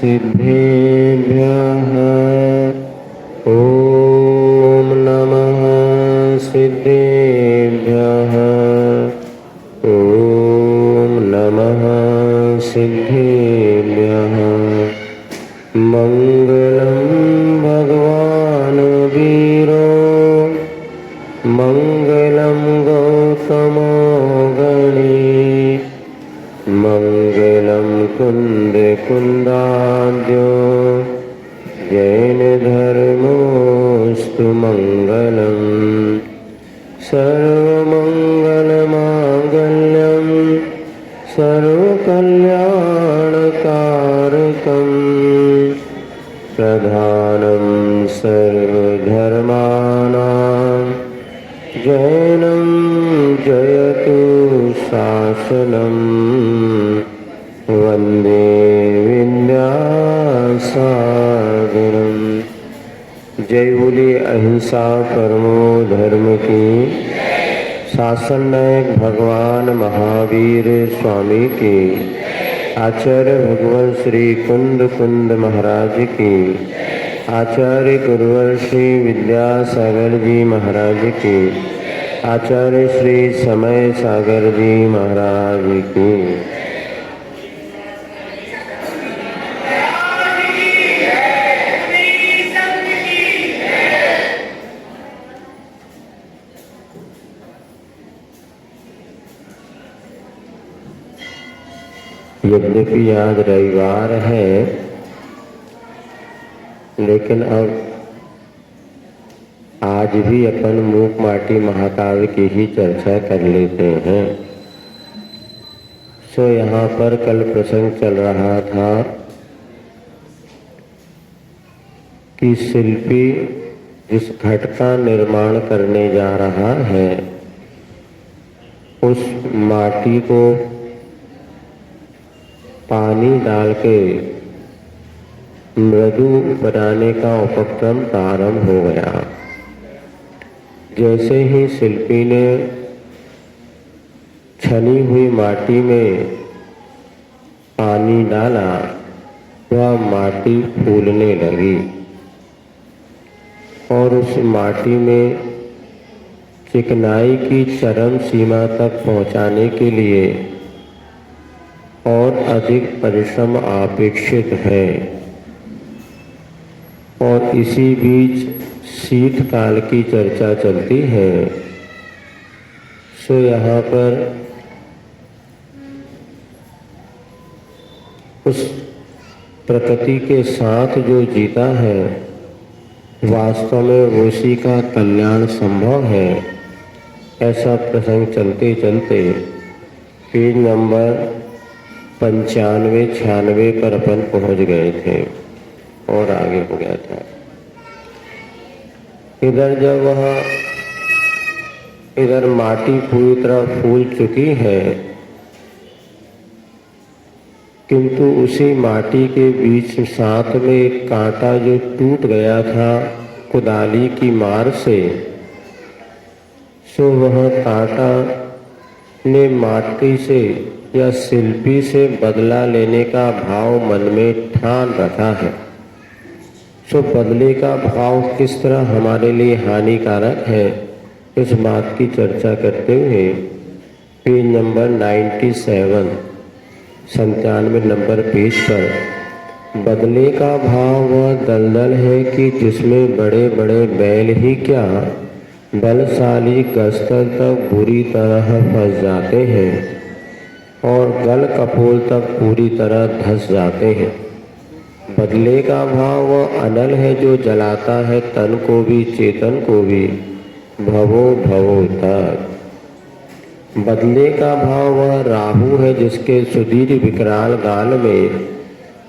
सिद्धेभ्यः ॐ नमः सिद्धेभ्यः ॐ नमः सिद्धेभ्यः। मंगलम भगवान वीरो मंगलम गौतमो गणी मंगलम कुंद कुंदाद्यो जैन धर्मोस्तु मंगलम सर्वमंगल मांगल्यम सर्वकल्याणकारकम प्रधानं सर्वधर्माणां जैनं जयतु शासनं वन्दे विद्यासागरम्। जय बोले अहिंसा परमो धर्म की। शासन नायक भगवान महावीर स्वामी की। आचार्य भगवान श्री कुंद महाराज की। आचार्य गुरुवर श्री विद्यासागर जी महाराज की। आचार्य श्री समय सागर जी महाराज की। यद्यपि आज रविवार है, लेकिन अब आज भी अपन मूक माटी महाकाव्य की ही चर्चा कर लेते हैं। सो यहाँ पर कल प्रसंग चल रहा था कि शिल्पी जिस घट का निर्माण करने जा रहा है, उस माटी को पानी डाल के मृदु बनाने का उपक्रम प्रारंभ हो गया। जैसे ही शिल्पी ने छनी हुई माटी में पानी डाला, वह माटी फूलने लगी और उस माटी में चिकनाई की चरम सीमा तक पहुंचाने के लिए और अधिक परिश्रम अपेक्षित है। और इसी बीच शीतकाल की चर्चा चलती है। सो यहाँ पर उस प्रकृति के साथ जो जीता है, वास्तव में उसी का कल्याण संभव है। ऐसा प्रसंग चलते चलते पेज नंबर 95-96 पर अपन पहुंच गए थे और आगे हो गया था। इधर माटी पूरी तरह फूल चुकी है, किंतु उसी माटी के बीच साथ में एक कांटा जो टूट गया था कुदाली की मार से, सो वह कांटा ने माटी से या शिल्पी से बदला लेने का भाव मन में ठान रखा है। सो बदले का भाव किस तरह हमारे लिए हानिकारक है, इस बात की चर्चा करते हुए पेज नंबर 97 नंबर पेज पर बदले का भाव वह दलदल है कि जिसमें बड़े बड़े बैल ही क्या बलशाली गस्तर तक बुरी तरह फंस जाते हैं और गल कपोल तक पूरी तरह धंस जाते हैं। बदले का भाव वह अनल है जो जलाता है तन को भी चेतन को भी भवो भवो तक। बदले का भाव वह राहु है जिसके सुदीर विकराल गाल में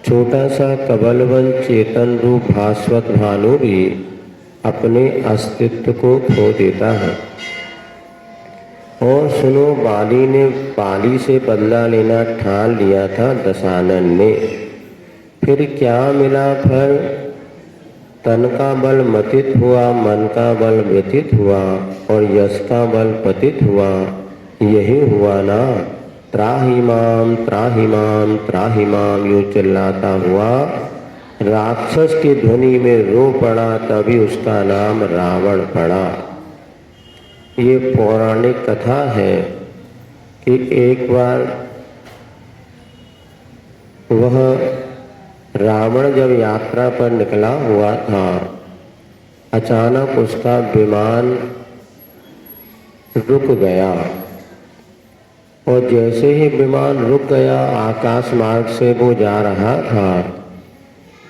छोटा सा कबलवन चेतन रूप भास्वत भानु भी अपने अस्तित्व को खो देता है। और सुनो, बाली ने बाली से बदला लेना ठान लिया था दशानन ने। फिर क्या मिला फल? तन का बल मतित हुआ, मन का बल व्यतीत हुआ और यश का बल पतित हुआ। यही हुआ ना त्राहि माम यूँ चिल्लाता हुआ राक्षस की ध्वनि में रो पड़ा, तभी उसका नाम रावण पड़ा। ये पौराणिक कथा है कि एक बार वह रावण जब यात्रा पर निकला हुआ था, अचानक उसका विमान रुक गया और जैसे ही विमान रुक गया, आकाश मार्ग से वो जा रहा था,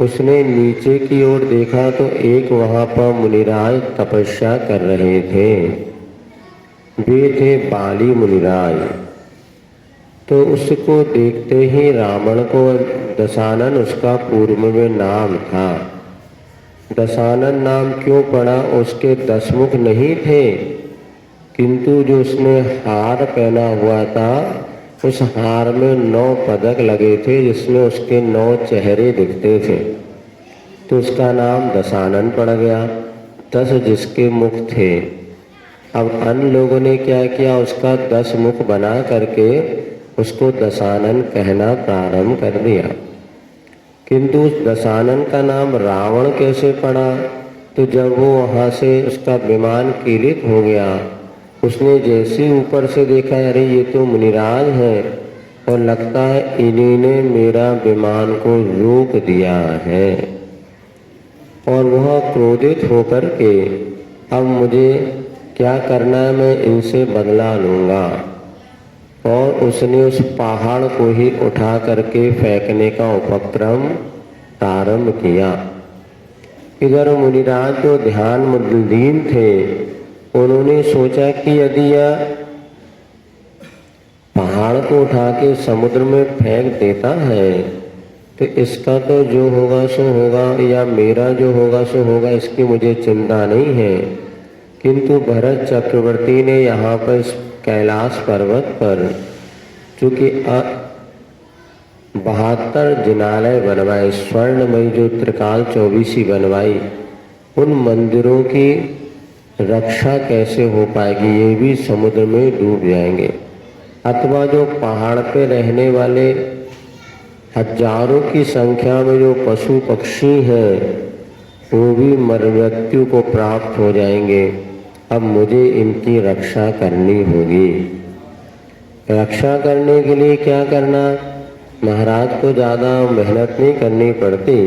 उसने नीचे की ओर देखा तो एक वहाँ पर मुनिराज तपस्या कर रहे थे। वे थे बाली मुनिराज। तो उसको देखते ही रावण को, दशानन उसका पूर्व में नाम था, दशानन नाम क्यों पड़ा? उसके 10 मुख नहीं थे, किंतु जो उसने हार पहना हुआ था, उस हार में 9 पदक लगे थे, जिसमें उसके 9 चेहरे दिखते थे, तो उसका नाम दशानन पड़ गया। 10 जिसके मुख थे। अब अन्य लोगों ने क्या किया, उसका 10 मुख बना करके उसको दशानन कहना प्रारंभ कर दिया। किंतु उस दशानन का नाम रावण कैसे पड़ा? तो जब वो वहाँ से उसका विमान कीलित हो गया, उसने जैसे ऊपर से देखा, अरे ये तो मुनिराज है और लगता है इन्हीं ने मेरा विमान को रोक दिया है, और वह क्रोधित होकर के अब मुझे क्या करना है, मैं इनसे बदला लूँगा। और उसने उस पहाड़ को ही उठा करके फेंकने का उपक्रम प्रारंभ किया। इधर मुनिराज जो ध्यान मुद्दीन थे, उन्होंने सोचा कि यदि यह पहाड़ को उठा के समुद्र में फेंक देता है तो इसका तो जो होगा सो होगा, या मेरा जो होगा सो होगा, इसकी मुझे चिंता नहीं है। किंतु भरत चक्रवर्ती ने यहाँ पर कैलाश पर्वत पर चूँकि 72 जिनालय बनवाए, स्वर्णमयी जो त्रिकाल 24 बनवाई, उन मंदिरों की रक्षा कैसे हो पाएगी? ये भी समुद्र में डूब जाएंगे। अथवा जो पहाड़ पे रहने वाले हजारों की संख्या में जो पशु पक्षी हैं, वो भी मृत्यु को प्राप्त हो जाएंगे। अब मुझे इनकी रक्षा करनी होगी। रक्षा करने के लिए क्या करना? महाराज को ज़्यादा मेहनत नहीं करनी पड़ती,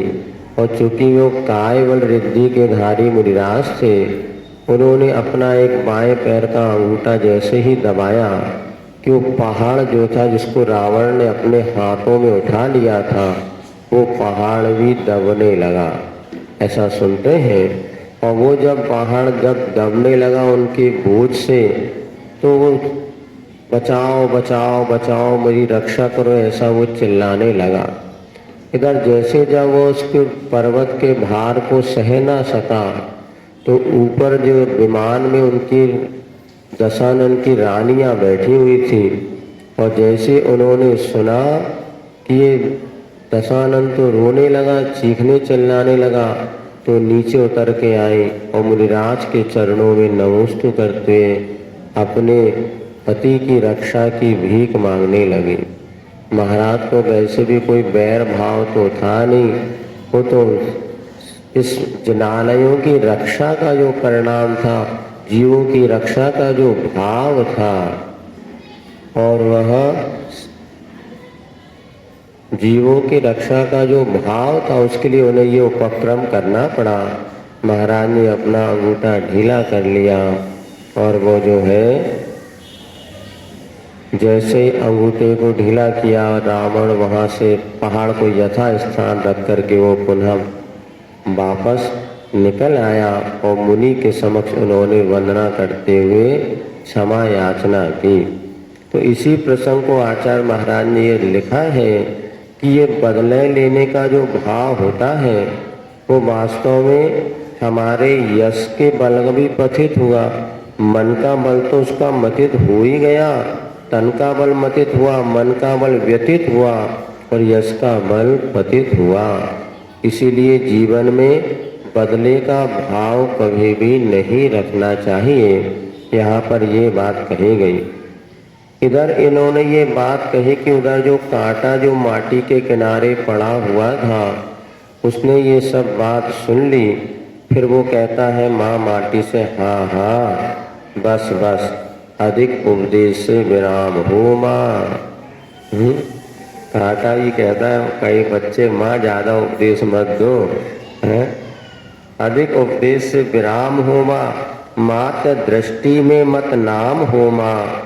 और चूँकि वो कायवल रिद्धि के धारी मुनिराज थे, उन्होंने अपना एक बाएं पैर का अंगूठा जैसे ही दबाया कि वो पहाड़ जो था, जिसको रावण ने अपने हाथों में उठा लिया था, वो पहाड़ भी दबने लगा। ऐसा सुनते हैं। और वो जब पहाड़ जब दबने लगा उनके बोझ से, तो वो बचाओ बचाओ बचाओ, मेरी रक्षा करो, ऐसा वो चिल्लाने लगा। इधर जैसे जब वो उसके पर्वत के भार को सह ना सका, तो ऊपर जो विमान में उनकी दशानन की रानियां बैठी हुई थी, और जैसे उन्होंने सुना कि ये दशानन तो रोने लगा, चीखने चिल्लाने लगा, तो नीचे उतर के आए और मुनिराज के चरणों में नमोस्तु करते अपने पति की रक्षा की भीख मांगने लगे। महाराज को वैसे भी कोई बैर भाव तो था नहीं, वो तो इस जिनालयों की रक्षा का जो परिणाम था, जीवों की रक्षा का जो भाव था, और वह जीवों की रक्षा का जो भाव था, उसके लिए उन्हें ये उपक्रम करना पड़ा। महाराज ने अपना अंगूठा ढीला कर लिया, और वो जो है जैसे अंगूठे को ढीला किया, रावण वहाँ से पहाड़ को यथा स्थान रख करके वो पुनः वापस निकल आया, और मुनि के समक्ष उन्होंने वंदना करते हुए क्षमा याचना की। तो इसी प्रसंग को आचार्य महाराज ने ये लिखा है कि ये बदले लेने का जो भाव होता है, वो वास्तव में हमारे यश के बल भी पतित हुआ। मन का बल तो उसका मतित हो ही गया, तन का बल मतित हुआ, मन का बल व्यतीत हुआ, और यश का बल पतित हुआ। इसीलिए जीवन में बदले का भाव कभी भी नहीं रखना चाहिए। यहाँ पर ये बात कही गई। इधर इन्होंने ये बात कही कि उधर जो कांटा जो माटी के किनारे पड़ा हुआ था उसने ये सब बात सुन ली। फिर वो कहता है माँ माटी से, हाँ हाँ बस बस, अधिक उपदेश से विराम हो माँ। कांटा भी कहता है कई बच्चे, माँ ज्यादा उपदेश मत दो, है अधिक उपदेश से विराम हो माँ, मात्र दृष्टि में मत नाम हो माँ,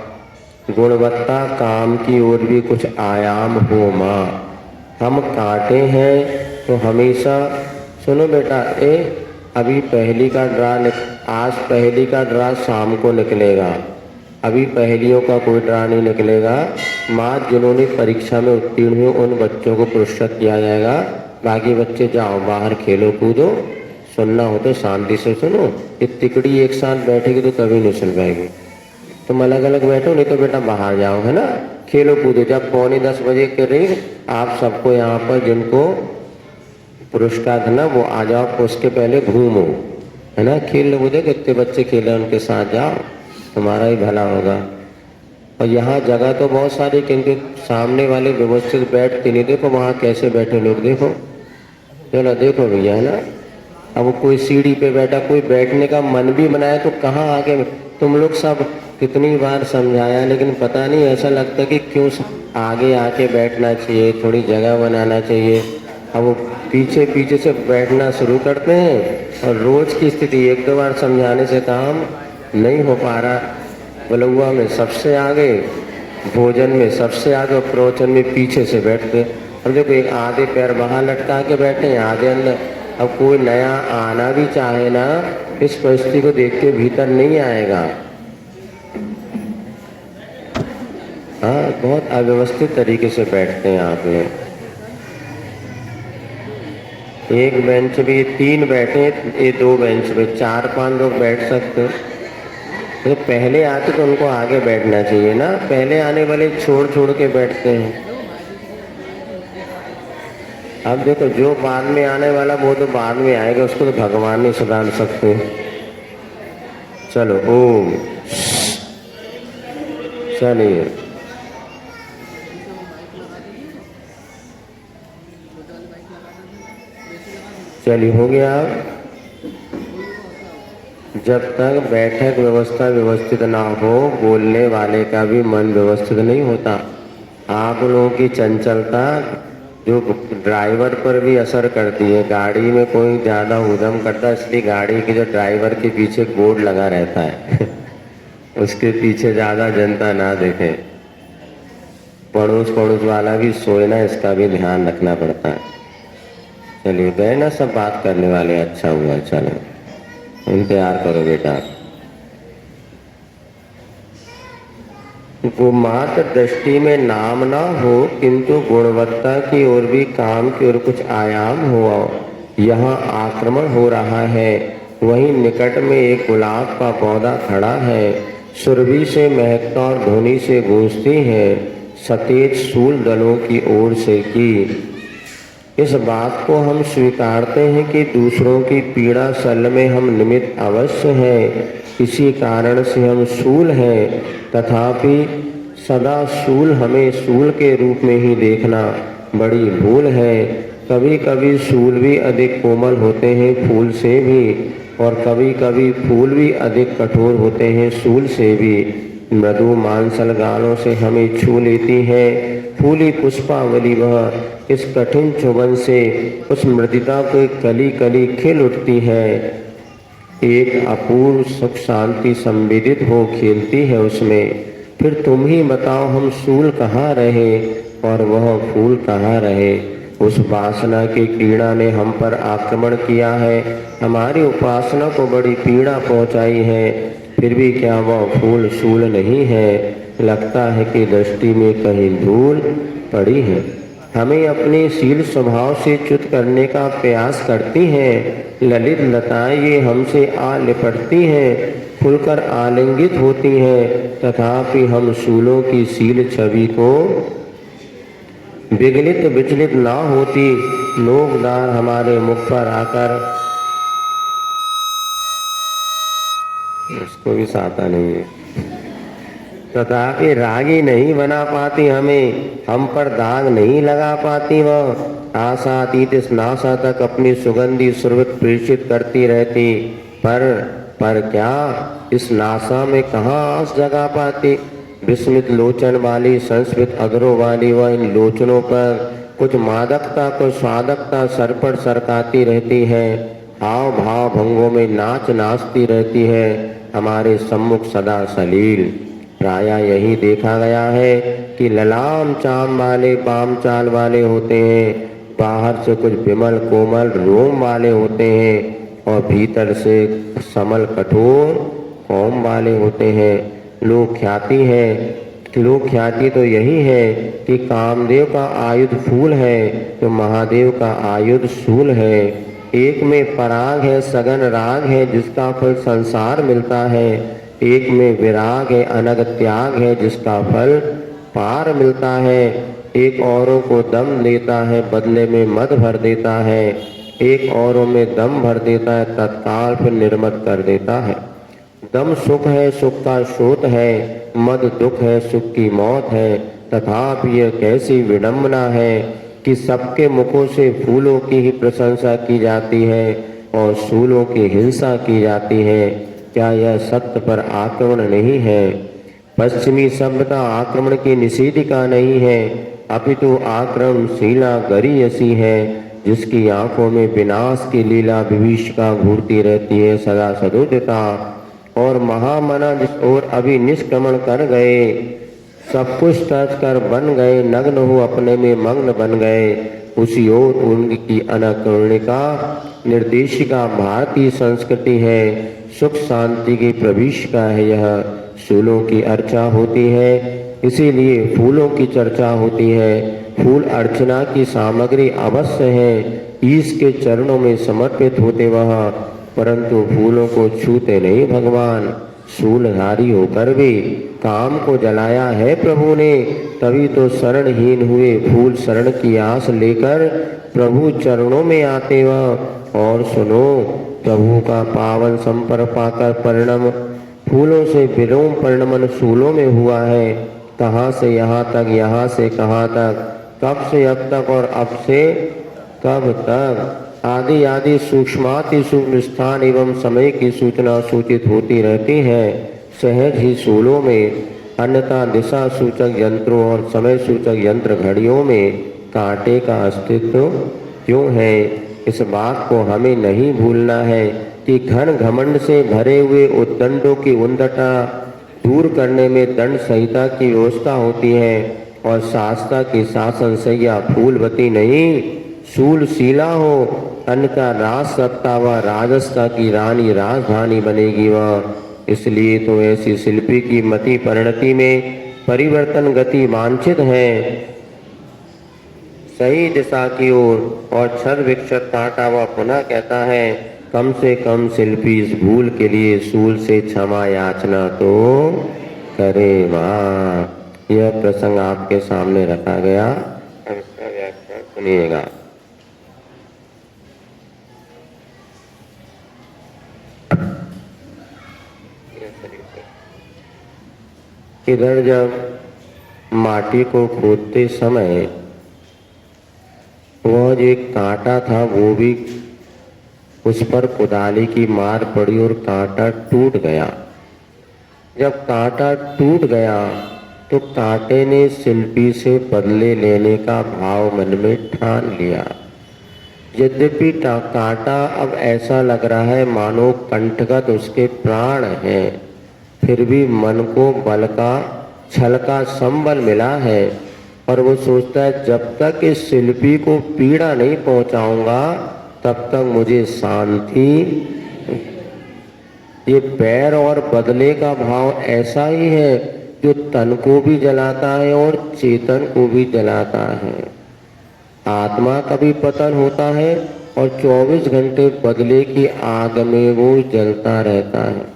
गुणवत्ता काम की ओर भी कुछ आयाम हो माँ। हम कांटे हैं तो हमेशा, सुनो बेटा, अभी पहली का ड्रा आज पहली का ड्रा शाम को निकलेगा, अभी पहेलियों का कोई ड्रा नहीं निकलेगा। माँ जिन्होंने परीक्षा में उत्तीर्ण हुए उन बच्चों को पुरस्कृत किया जाएगा। बाकी बच्चे जाओ बाहर खेलो कूदो, सुनना हो तो शांति से सुनो। ये तिकड़ी एक साथ बैठेगी तो कभी नहीं सुन पाएगी। तुम अलग अलग बैठो, नहीं तो बेटा बाहर जाओ, है ना, खेलो कूदो। जब 9:45 के करीब आप सबको यहाँ पर जिनको पुरस्कार है ना वो आ जाओ, उसके पहले घूमो, है ना, खेल कूदो, कितने बच्चे खेले उनके साथ जाओ, तुम्हारा ही भला होगा। और यहाँ जगह तो बहुत सारी, क्योंकि सामने वाले व्यवस्थित बैठते नहीं, देखो वहाँ कैसे बैठे लोग, देखो चलो देखो भैया, है ना। अब कोई सीढ़ी पे बैठा, कोई बैठने का मन भी बनाए तो कहाँ आके, तुम लोग सब कितनी बार समझाया लेकिन पता नहीं, ऐसा लगता कि क्यों आगे आके बैठना चाहिए, थोड़ी जगह बनाना चाहिए। अब वो पीछे पीछे से बैठना शुरू करते हैं और रोज की स्थिति 1-2 बार समझाने से काम नहीं हो पा रहा। बलुआ में सबसे आगे, भोजन में सबसे आगे, प्रवचन में पीछे से बैठते। अब देखो एक आधे पैर बाहर लटका के बैठे हैं, आधे अंदर। अब कोई नया आना भी चाहे ना, इस परिस्थिति को देख के भीतर नहीं आएगा। हाँ, बहुत अव्यवस्थित तरीके से बैठते हैं आप लोग। एक बेंच भी 3 बैठे, ये 2 बेंच पे 4-5 लोग बैठ सकते। तो पहले आते तो उनको आगे बैठना चाहिए ना, पहले आने वाले छोड़ छोड़ के बैठते हैं। अब देखो जो बाद में आने वाला वो तो बाद में आएगा, उसको तो भगवान नहीं सुधार सकते। चलो ओम, चलिए चलिए हो गया। जब तक बैठक व्यवस्था व्यवस्थित ना हो, बोलने वाले का भी मन व्यवस्थित नहीं होता। आप लोगों की चंचलता जो ड्राइवर पर भी असर करती है। गाड़ी में कोई ज़्यादा उधम करता है, इसलिए गाड़ी के जो ड्राइवर के पीछे बोर्ड लगा रहता है उसके पीछे ज़्यादा जनता ना देखे। पड़ोस वाला भी सोए ना, इसका भी ध्यान रखना पड़ता है। चलिए गए ना सब बात करने वाले, अच्छा हुआ। चलो इंतजार करो बेटा। वो मात्र दृष्टि में नाम ना हो, किंतु गुणवत्ता की ओर भी काम की ओर कुछ आयाम हो। यहाँ आक्रमण हो रहा है। वहीं निकट में एक गुलाब का पौधा खड़ा है, सुरभि से महकता और ध्वनि से गूंजती है, सतेज सूल दलों की ओर से की। इस बात को हम स्वीकारते हैं कि दूसरों की पीड़ा सल में हम निमित्त अवश्य हैं, किसी कारण से हम सूल हैं, तथापि सदा सूल हमें सूल के रूप में ही देखना बड़ी भूल है। कभी कभी सूल भी अधिक कोमल होते हैं फूल से भी, और कभी कभी फूल भी अधिक कठोर होते हैं सूल से भी। मृदु मांसल गालों से हमें छू लेती है फूली पुष्पावली, वह इस कठिन चुभन से उस मृदिता को कली कली खिल उठती है। एक अपूर्व सुख शांति संवेदित हो खेलती है उसमें। फिर तुम ही बताओ हम सूल कहाँ रहे और वह फूल कहाँ रहे। उस वासना की पीड़ा ने हम पर आक्रमण किया है, हमारी उपासना को बड़ी पीड़ा पहुँचाई है। फिर भी क्या वह फूल सूल नहीं है? लगता है कि दृष्टि में कहीं धूल पड़ी है। हमें अपने शील स्वभाव से च्युत करने का प्रयास करती हैं। ललित लताएं ये हमसे आ लिपटती हैं, खुलकर आलिंगित होती हैं, तथापि हम शूलों की शील छवि को विगलित विचलित ना होती। नोकदार हमारे मुख पर आकर, उसको भी साता नहीं है, तथापि रागी नहीं बना पाती हमें, हम पर दाग नहीं लगा पाती। वह आशातीत इस नासा तक अपनी सुगंधी सुरवत प्रेषित करती रहती, पर क्या इस नासा में कहाँ आस जगा पाती। विस्मित लोचन वाली संस्मित अधरों वाली वह इन लोचनों पर कुछ मादकता कुछ स्वादकता सर पर सरकाती रहती है, हाव भाव भंगों में नाचती रहती है, हमारे सम्मुख सदा सलील। प्राय यही देखा गया है कि ललाम चाम वाले पाम चाल वाले होते हैं, बाहर से कुछ विमल कोमल रोम वाले होते हैं और भीतर से समल कठोर कौम वाले होते हैं। लोक ख्याति तो यही है कि कामदेव का आयुध फूल है तो महादेव का आयुध शूल है। एक में पराग है सघन राग है जिसका फल संसार मिलता है, एक में विराग है अनग त्याग है जिसका फल पार मिलता है। एक औरों को दम देता है बदले में मद भर देता है, एक औरों में दम भर देता है तत्काल फिर निर्मत कर देता है। दम सुख है सुख का शोत है, मद दुख है सुख की मौत है। तथापि यह कैसी विडंबना है कि सबके मुखों से फूलों की ही प्रशंसा की जाती है और शूलों की हिंसा की जाती है। क्या यह सत्य पर आक्रमण नहीं है? पश्चिमी सभ्यता आक्रमण की निषेधिका नहीं है, अपितु आक्रमणशीला गरीयसी है जिसकी आंखों में विनाश की लीला विभीषिका घूरती रहती है सदा सदोदिता। और महामना जिस ओर अभी निष्क्रमण कर गए, सब कुछ तज कर बन गए, नग्न हो अपने में मग्न बन गए, उसी ओर उनकी अनाकर्णिका निर्देशिका भारतीय संस्कृति है, सुख शांति की प्रविष्का है। यह शूलों की अर्चा होती है इसीलिए फूलों की चर्चा होती है। फूल अर्चना की सामग्री अवश्य है, ईश के चरणों में समर्पित होते वह, परंतु फूलों को छूते नहीं भगवान। शूलधारी होकर भी काम को जलाया है प्रभु ने, तभी तो शरणहीन हुए फूल शरण की आस लेकर प्रभु चरणों में आते वह। और सुनो, प्रभु का पावन संपर्क पाकर परिणम फूलों से विलोम परिणमन शूलों में हुआ है। कहाँ से यहाँ तक, यहाँ से कहाँ तक, कब से अब तक और अब से कब तक, आदि आदि सूक्ष्माति सूक्ष्म स्थान एवं समय की सूचना सूचित होती रहती है सहज ही शूलों में। अन्यथा दिशा सूचक यंत्रों और समय सूचक यंत्र घड़ियों में कांटे का अस्तित्व क्यों है? इस बात को हमें नहीं भूलना है कि घन घमंड से भरे हुए उद्दंडों की उन्नता दूर करने में दंड संहिता की व्यवस्था होती है और शास्त्रा की शासन सैया फूलवती नहीं शूलशीला हो, अन्यथा राज सत्ता व राजस्था की रानी राजधानी बनेगी वह। इसलिए तो ऐसी शिल्पी की मति परिणति में परिवर्तन गति वांछित है सही दिशा की ओर। और छद विक्षत काटा हुआ पुनः कहता है, कम से कम शिल्पी इस भूल के लिए शूल से क्षमा याचना तो करे मां। यह प्रसंग आपके सामने रखा गया, अब इसका व्याख्यान सुनिएगा। इधर जब माटी को खोदते समय वह जो एक कांटा था वो भी उस पर कुदाली की मार पड़ी और कांटा टूट गया। जब कांटा टूट गया तो कांटे ने शिल्पी से बदले लेने का भाव मन में ठान लिया। यद्यपि कांटा अब ऐसा लग रहा है मानो कंठगत उसके प्राण हैं, फिर भी मन को बल का छल का संबल मिला है और वो सोचता है जब तक इस शिल्पी को पीड़ा नहीं पहुंचाऊंगा तब तक मुझे शांति। ये बैर और बदले का भाव ऐसा ही है जो तन को भी जलाता है और चेतन को भी जलाता है। आत्मा का भी पतन होता है और 24 घंटे बदले की आग में वो जलता रहता है।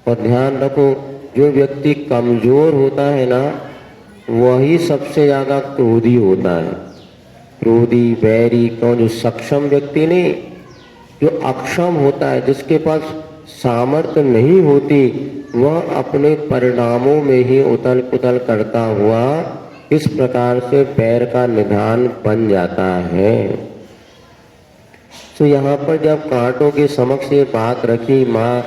और ध्यान रखो, जो व्यक्ति कमजोर होता है ना वही सबसे ज्यादा क्रोधी होता है। क्रोधी बैरी कौन? जो सक्षम व्यक्ति नहीं, जो अक्षम होता है, जिसके पास सामर्थ्य नहीं होती, वह अपने परिणामों में ही उथल पुथल करता हुआ इस प्रकार से पैर का निधान बन जाता है। तो यहाँ पर जब कांटों के समक्ष ये बात रखी माँ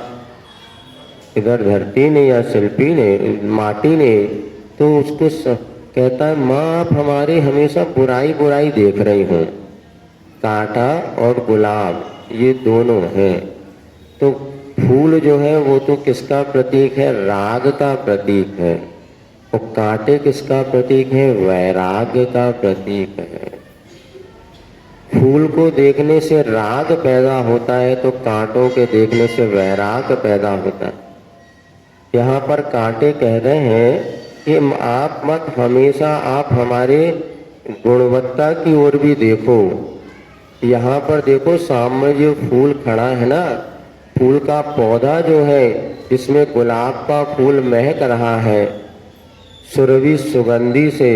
इधर धरती ने या शिल्पी ने माटी ने, तो उसको कहता है माँ आप हमारे हमेशा बुराई बुराई देख रही हो। कांटा और गुलाब ये दोनों हैं, तो फूल जो है वो तो किसका प्रतीक है? राग का प्रतीक है। और कांटे किसका प्रतीक है? वैराग्य का प्रतीक है। फूल को देखने से राग पैदा होता है तो कांटों के देखने से वैराग पैदा होता है। यहाँ पर कांटे कह रहे हैं कि आप मत हमेशा आप हमारे गुणवत्ता की ओर भी देखो। यहाँ पर देखो सामने जो फूल खड़ा है ना, फूल का पौधा जो है जिसमें गुलाब का फूल महक रहा है सुरभि सुगंधी से,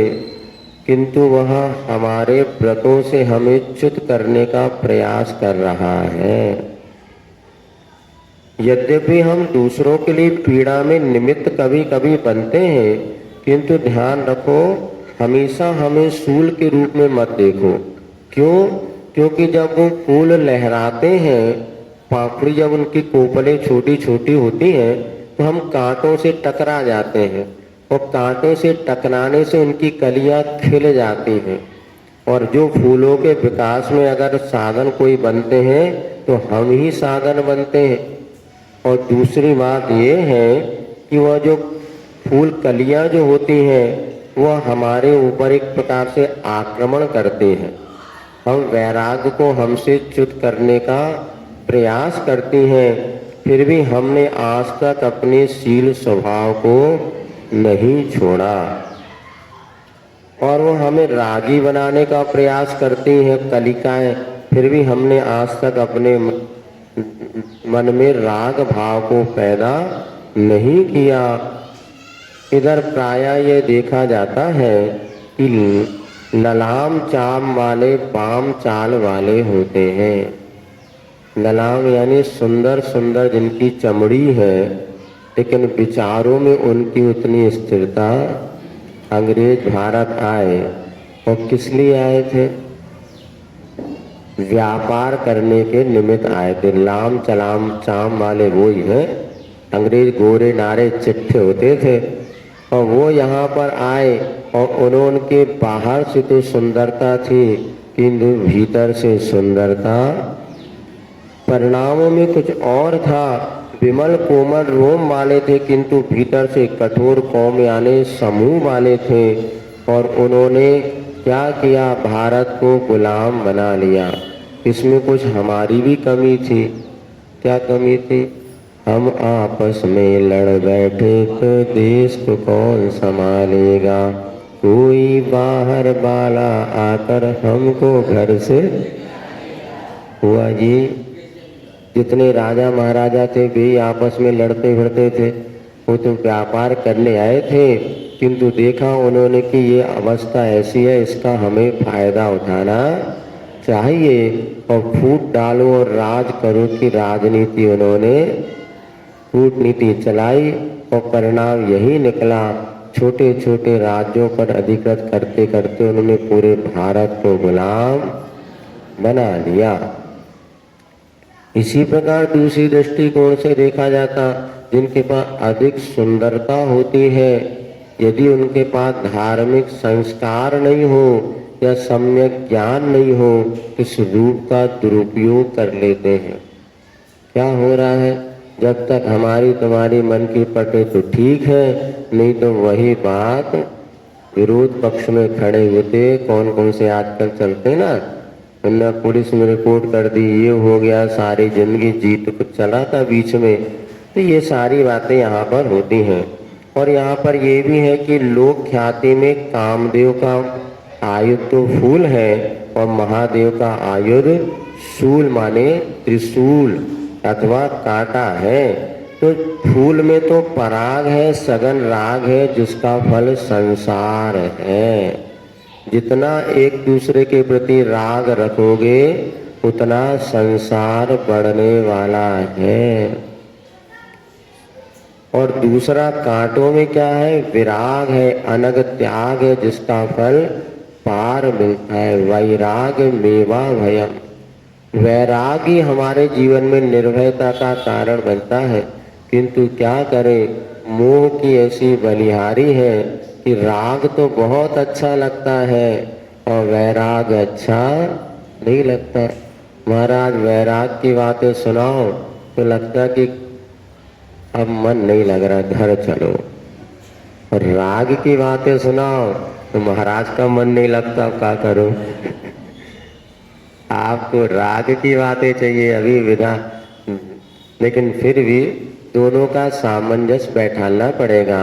किंतु वह हमारे व्रतों से हमें च्युत करने का प्रयास कर रहा है। यद्यपि हम दूसरों के लिए पीड़ा में निमित्त कभी कभी बनते हैं, किंतु ध्यान रखो हमेशा हमें सूल के रूप में मत देखो। क्यों? क्योंकि जब वो फूल लहराते हैं, पापड़ी जब उनकी कोपलें छोटी छोटी होती हैं तो हम कांटों से टकरा जाते हैं, और कांटों से टकराने से उनकी कलियां खिल जाती हैं। और जो फूलों के विकास में अगर साधन कोई बनते हैं तो हम ही साधन बनते हैं। और दूसरी बात ये है कि वह जो फूल कलियां जो होती हैं वह हमारे ऊपर एक प्रकार से आक्रमण करती हैं। हम वैराग्य को हमसे च्युत करने का प्रयास करती हैं, फिर भी हमने आज तक अपने शील स्वभाव को नहीं छोड़ा, और वो हमें रागी बनाने का प्रयास करती हैं कलिकाएं, फिर भी हमने आज तक अपने मन में राग भाव को पैदा नहीं किया। इधर प्रायः ये देखा जाता है कि ललाम चाम वाले बाम चाल वाले होते हैं। ललाम यानी सुंदर सुंदर जिनकी चमड़ी है, लेकिन विचारों में उनकी उतनी स्थिरता। अंग्रेज भारत आए और किस लिए आए थे? व्यापार करने के निमित्त आए थे। लाम चलाम चाम वाले वो ही हैं। अंग्रेज गोरे नारे चिट्ठे होते थे, और वो यहाँ पर आए और उन्होंने बाहर से तो सुंदरता थी, किंतु भीतर से सुंदरता परिणामों में कुछ और था। विमल कोमल रोम वाले थे, किंतु भीतर से कठोर कौम यानी समूह वाले थे। और उन्होंने क्या किया? भारत को गुलाम बना लिया। इसमें कुछ हमारी भी कमी थी। क्या कमी थी? हम आपस में लड़ बैठे तो देश को कौन संभालेगा? कोई बाहर वाला आकर हमको घर से हुआ। ये जितने राजा महाराजा थे वे आपस में लड़ते भिड़ते थे। वो तो व्यापार करने आए थे, किंतु देखा उन्होंने कि ये अवस्था ऐसी है, इसका हमें फायदा उठाना चाहिए और फूट डालो और राज करो की राजनीति उन्होंने कूटनीति चलाई। और परिणाम यही निकला, छोटे छोटे राज्यों पर अधिकृत करते करते उन्होंने पूरे भारत को गुलाम बना लिया। इसी प्रकार दूसरी दृष्टिकोण से देखा जाता, जिनके पास अधिक सुंदरता होती है, यदि उनके पास धार्मिक संस्कार नहीं हो या सम्यक ज्ञान नहीं हो, इस रूप का दुरुपयोग कर लेते हैं। क्या हो रहा है? जब तक हमारी तुम्हारी मन की पटे तो ठीक है, नहीं तो वही बात विरोध पक्ष में खड़े होते। कौन कौन से आजकल चलते ना, उन्होंने पुलिस में रिपोर्ट कर दी, ये हो गया, सारी जिंदगी जीत कुछ चला था बीच में। तो ये सारी बातें यहाँ पर होती हैं। और यहाँ पर ये भी है कि लोक ख्याति में कामदेव का आयुध तो फूल है और महादेव का आयुध शूल माने त्रिशूल अथवा कांटा है। तो फूल में तो पराग है, सघन राग है, जिसका फल संसार है। जितना एक दूसरे के प्रति राग रखोगे उतना संसार बढ़ने वाला है। और दूसरा कांटों में क्या है, विराग है, अनग त्याग है, जिसका फल पार मिलता है। वैराग मेवा भयम, वैरागी हमारे जीवन में निर्भयता का कारण बनता है, किंतु क्या करें, मोह की ऐसी बलिहारी है कि राग तो बहुत अच्छा लगता है और वैराग अच्छा नहीं लगता। महाराज वैराग की बातें सुनाओ तो लगता कि अब मन नहीं लग रहा, घर चलो। और राग की बातें सुनाओ तो महाराज का मन नहीं लगता, अब क्या करूं। आपको राग की बातें चाहिए अभी विदा, लेकिन फिर भी दोनों का सामंजस्य बैठाना पड़ेगा,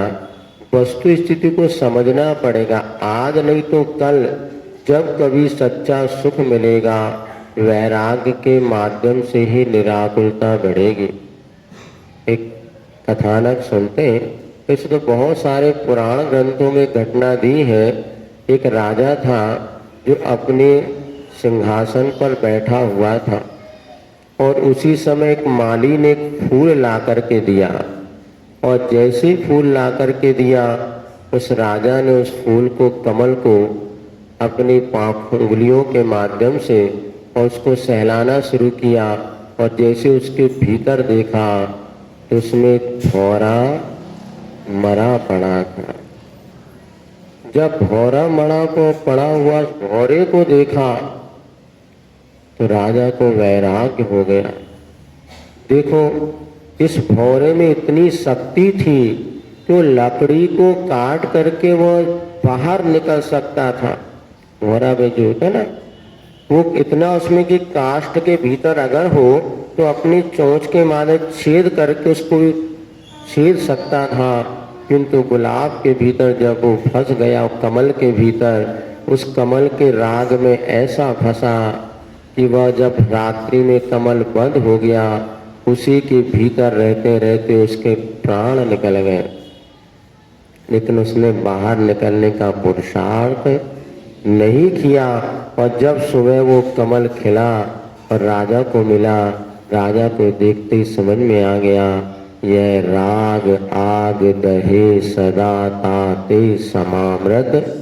वस्तु स्थिति को समझना पड़ेगा। आज नहीं तो कल जब कभी सच्चा सुख मिलेगा, वैराग के माध्यम से ही निराकुलता बढ़ेगी। एक कथानक सुनते हैं, इसे तो बहुत सारे पुराण ग्रंथों में घटना दी है। एक राजा था जो अपने सिंहासन पर बैठा हुआ था और उसी समय एक माली ने फूल ला करके दिया, और जैसे फूल ला करके दिया, उस राजा ने उस फूल को, कमल को अपनी उंगलियों के माध्यम से और उसको सहलाना शुरू किया, और जैसे उसके भीतर देखा तो उसमें भौरा मरा पड़ा था। जब भौरा मरा को पड़ा हुआ भौरे को देखा तो राजा को वैराग्य हो गया। देखो, इस भौरे में इतनी शक्ति थी कि लकड़ी को काट करके वो बाहर निकल सकता था। भौरा में जो होता है ना, वो इतना उसमें कि काष्ठ के भीतर अगर हो तो अपनी चोंच के मारे छेद करके उसको छेद सकता था, किंतु गुलाब के भीतर जब वो फंस गया, कमल के भीतर, उस कमल के राग में ऐसा फंसा कि वह जब रात्रि में कमल बंद हो गया, उसी के भीतर रहते रहते उसके प्राण निकल गए। लेकिन उसने बाहर निकलने का पुरुषार्थ नहीं किया, और जब सुबह वो कमल खिला और राजा को मिला, राजा को देखते ही समझ में आ गया, यह राग आग दहे सदा ताते समामृत।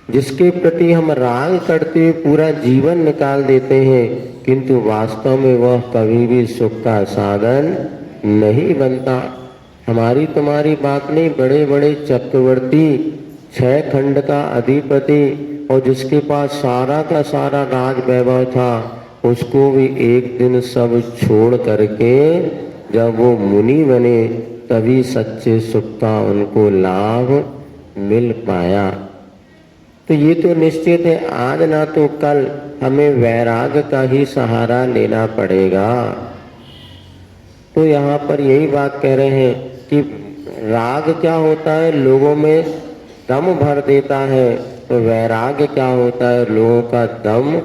जिसके प्रति हम राग करते हुए पूरा जीवन निकाल देते हैं, किंतु वास्तव में वह कभी भी सुख का साधन नहीं बनता। हमारी तुम्हारी बात नहीं, बड़े बड़े चक्रवर्ती, 6 खंड का अधिपति, और जिसके पास सारा का सारा राज वैभव था, उसको भी एक दिन सब छोड़ करके जब वो मुनि बने, तभी सच्चे सुख का उनको लाभ मिल पाया। तो ये तो निश्चित है, आज ना तो कल हमें वैराग का ही सहारा लेना पड़ेगा। तो यहाँ पर यही बात कह रहे हैं कि राग क्या होता है, लोगों में दम भर देता है, तो वैराग क्या होता है, लोगों का दम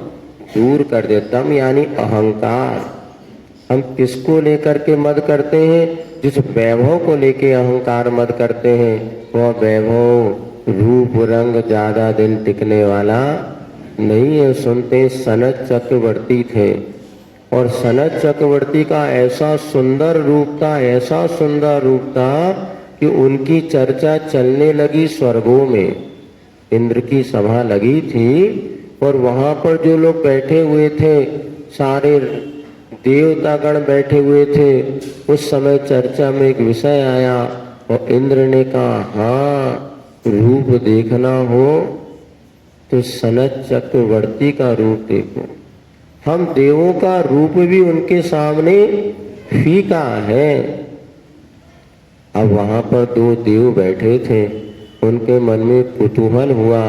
दूर कर देता। दम यानी अहंकार। हम किसको लेकर के मद करते हैं, जिस वैभव को लेके अहंकार मद करते हैं, वह वैभव रूप रंग ज्यादा दिन टिकने वाला नहीं है। सुनते सनत चक्रवर्ती थे, और सनत चक्रवर्ती का ऐसा सुंदर रूप था, ऐसा सुंदर रूप था कि उनकी चर्चा चलने लगी स्वर्गों में। इंद्र की सभा लगी थी और वहां पर जो लोग बैठे हुए थे, सारे देवतागण बैठे हुए थे। उस समय चर्चा में एक विषय आया और इंद्र ने कहा, हाँ, रूप देखना हो तो सनत चक्रवर्ती का रूप देखो। हम देवों का रूप भी उनके सामने फीका है। अब वहां पर 2 देव बैठे थे, उनके मन में कुतूहल हुआ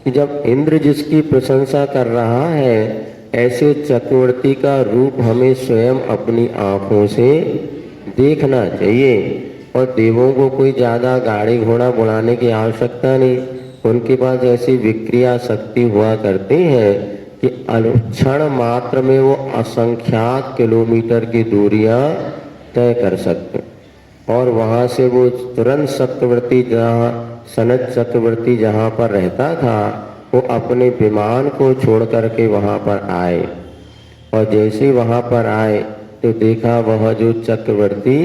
कि जब इंद्र जिसकी प्रशंसा कर रहा है, ऐसे चक्रवर्ती का रूप हमें स्वयं अपनी आंखों से देखना चाहिए। और देवों को कोई ज़्यादा गाड़ी घोड़ा बुलाने की आवश्यकता नहीं, उनके पास ऐसी विक्रिया शक्ति हुआ करती है कि क्षण मात्र में वो असंख्यात किलोमीटर की दूरियां तय कर सकते। और वहाँ से वो तुरंत चक्रवर्ती, जहाँ सनत चक्रवर्ती जहाँ पर रहता था, वो अपने विमान को छोड़ करके वहाँ पर आए। और जैसे वहाँ पर आए तो देखा वह जो चक्रवर्ती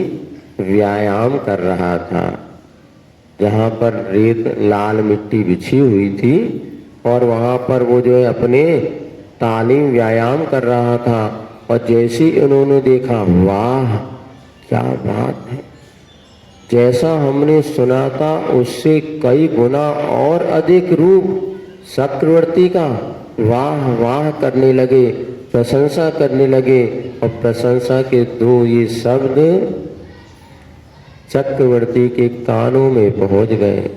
व्यायाम कर रहा था। जहाँ पर रेत लाल मिट्टी बिछी हुई थी और वहाँ पर वो जो है अपने तालीम व्यायाम कर रहा था। और जैसे ही उन्होंने देखा, वाह क्या बात है, जैसा हमने सुना था उससे कई गुना और अधिक रूप चक्रवर्ती का। वाह वाह करने लगे, प्रशंसा करने लगे। और प्रशंसा के दो ये शब्द चक्रवर्ती के कानों में पहुंच गए।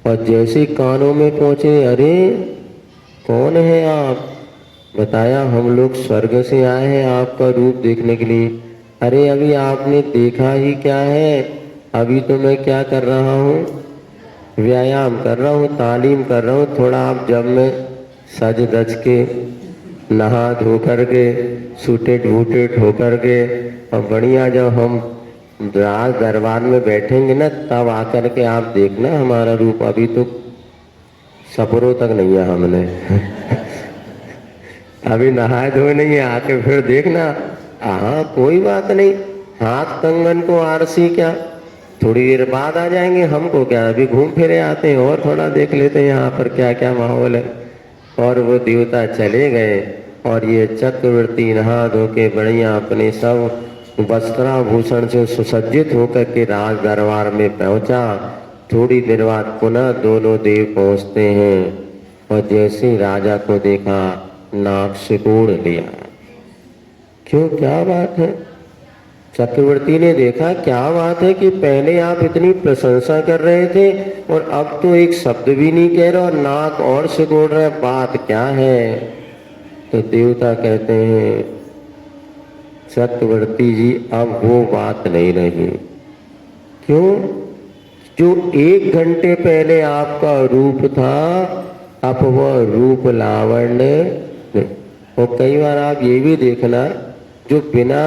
और जैसे कानों में पहुंचे, अरे कौन है आप? बताया, हम लोग स्वर्ग से आए हैं आपका रूप देखने के लिए। अरे अभी आपने देखा ही क्या है, अभी तो मैं क्या कर रहा हूँ, व्यायाम कर रहा हूँ, तालीम कर रहा हूँ। थोड़ा आप जब मैं सज धज के नहा धो कर के सूटेड वूटेड होकर के और बढ़िया जब हम राज दरबार में बैठेंगे ना, तब आकर के आप देखना हमारा रूप। अभी तो सपरों तक नहीं है हमने अभी नहाए धोए नहीं है, आके फिर देखना। हाँ कोई बात नहीं, हाथ कंगन को आरसी क्या, थोड़ी देर बाद आ जाएंगे, हमको क्या, अभी घूम फिरे आते हैं और थोड़ा देख लेते हैं यहाँ पर क्या क्या माहौल है। और वो देवता चले गए और ये चक्रवर्ती नहा धो के बढ़िया अपने सब वस्त्राभूषण से सुसज्जित होकर के राज दरबार में पहुंचा। थोड़ी देर बाद पुनः दोनों देव पहुंचते हैं और जैसे राजा को देखा, नाक सिकोड़ लिया। क्यों, क्या बात है? चक्रवर्ती ने देखा, क्या बात है कि पहले आप इतनी प्रशंसा कर रहे थे और अब तो एक शब्द भी नहीं कह रहे और नाक और सिकोड़ रहे, बात क्या है? तो देवता कहते हैं, चक्रवर्ती जी अब वो बात नहीं रही। क्यों? जो 1 घंटे पहले आपका रूप था, अब वह रूप लावण्य। और कई बार आप ये भी देखना, जो बिना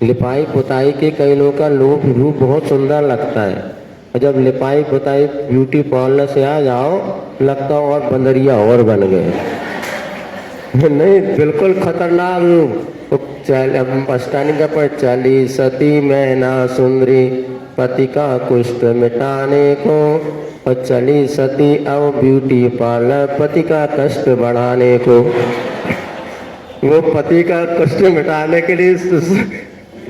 लिपाई पुताई के कई लोगों का रूप बहुत सुंदर लगता है, और जब लिपाई पुताई ब्यूटी पार्लर से आ जाओ, लगता और बंदरिया और बन गए नहीं, बिल्कुल खतरनाक रूप। अष्टानी का पर चली सती मैना सुंदरी पति का कुष्ठ मिटाने को, और चली सती अब ब्यूटी पार्लर पति का कष्ट बढ़ाने को। वो पति का कष्ट मिटाने के लिए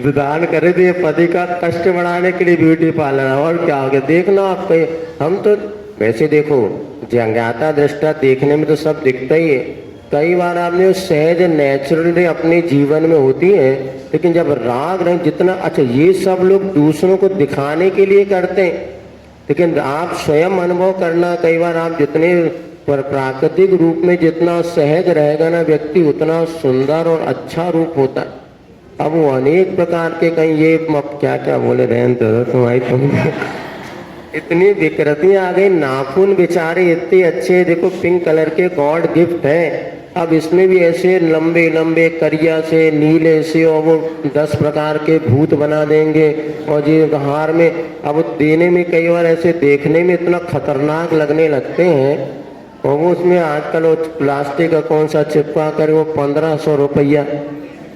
विधान करे थे, पति का कष्ट बढ़ाने के लिए ब्यूटी पार्लर। और क्या हो गया, देखना आप कहीं, हम तो वैसे देखो ज्ञाता दृष्टा देखने में तो सब दिखता ही है। कई बार आपने सहज नेचुरली अपने जीवन में होती है, लेकिन जब राग रंग जितना, अच्छा ये सब लोग दूसरों को दिखाने के लिए करते हैं, लेकिन आप स्वयं अनुभव करना, कई बार आप जितने प्राकृतिक रूप में जितना सहज रहेगा ना व्यक्ति, उतना सुंदर और अच्छा रूप होता है। अब वो अनेक प्रकार के, कहीं ये क्या क्या बोले रहे तुम्हारी तुम इतनी विकृतियां आ गई। नाखून बेचारे इतने अच्छे, देखो पिंक कलर के गॉड गिफ्ट है, अब इसमें भी ऐसे लंबे लंबे करिया से नीले से, और वो 10 प्रकार के भूत बना देंगे। और ये हार में अब देने में कई बार ऐसे देखने में इतना खतरनाक लगने लगते हैं। और वो उसमें आजकल वो प्लास्टिक का कौन सा चिपका कर वो 1500 रुपया,